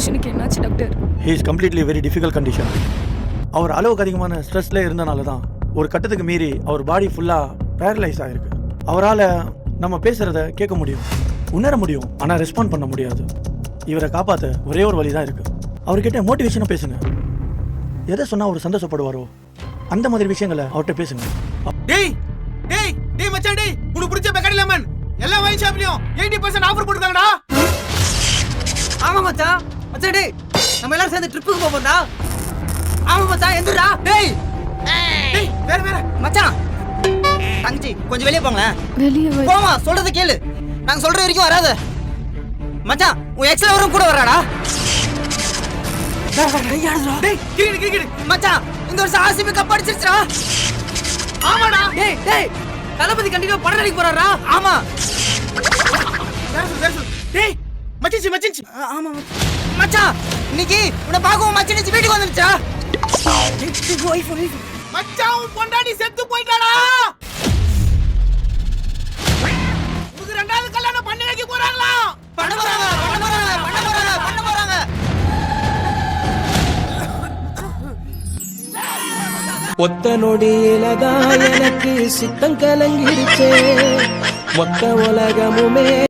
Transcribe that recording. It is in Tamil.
மனுஷனுக்கு என்னாச்சு doctor? He is completely very difficult condition. அவர் அளவுக்கு அதிகமான ஸ்ட்ரெஸ்ல இருந்தனால தான் ஒரு கட்டத்துக்கு மீறி அவர் பாடி ஃபுல்லாக பேரலைஸ் ஆகிருக்கு. அவரால் நம்ம பேசுகிறத கேட்க முடியும், உணர முடியும், ஆனால் ரெஸ்பாண்ட் பண்ண முடியாது. இவரை காப்பாற்ற ஒரே ஒரு வழி தான் இருக்குது. அவர்கிட்ட மோட்டிவேஷனாக பேசுங்க. எதை சொன்னால் அவர் சந்தோஷப்படுவாரோ அந்த மாதிரி விஷயங்களை அவர்கிட்ட பேசுங்க. டேய் டேய் டேய் மச்சான், டேய் உனக்கு பிடிச்ச பெக்கரி லெமன் எல்லா வைன் ஷாப்லயும் 80% ஆஃபர் போட்டுருக்காங்கடா. ஆமா மச்சான். மச்சான் டேய், நம்ம எல்லாரும் சேர்ந்து ட்ரிப்புக்கு போறோம்டா. ஆமா மச்சான், எந்திரா. டேய் டேய் வேற வேற மச்சான், தங்கச்சி கொஞ்சம் வெளிய போங்க. வெளியே போமா, சொல்றத கேளு. நாங்க சொல்ற வரைக்கும் வராத. மச்சான், உன் எக்ஸ்ல வரும் கூட வராடா. டேய் கிரிக்கெட் கிரிக்கெட் மச்சான், இந்த வருஷம் ஆர்சிபி கப் அடிச்சிருச்சுடா. ஆமாடா. டேய் டேய், தளபதி கண்டிப்பா படம் நடிக்க போறாரா? ஆமா. வேற சொல்லு. டேய் மச்சிச்சி மச்சிச்சி. ஆமா மச்சான், இன்னைக்கு உன்னை பார்க்கவும் மச்சினிச்சு வீட்டுக்கு வந்துருச்சா? மச்சான் உன் பொண்டாட்டி செத்து போயிட்டாடா. உனக்கு ரெண்டாவது கல்யாணம் பண்ணி வைக்க போறாங்களா? பண்ண போறாங்க. ஒத்த நொடியிலதான் எனக்கு சித்தம் கலங்கிடுச்சே, மொத்த உலகமுமே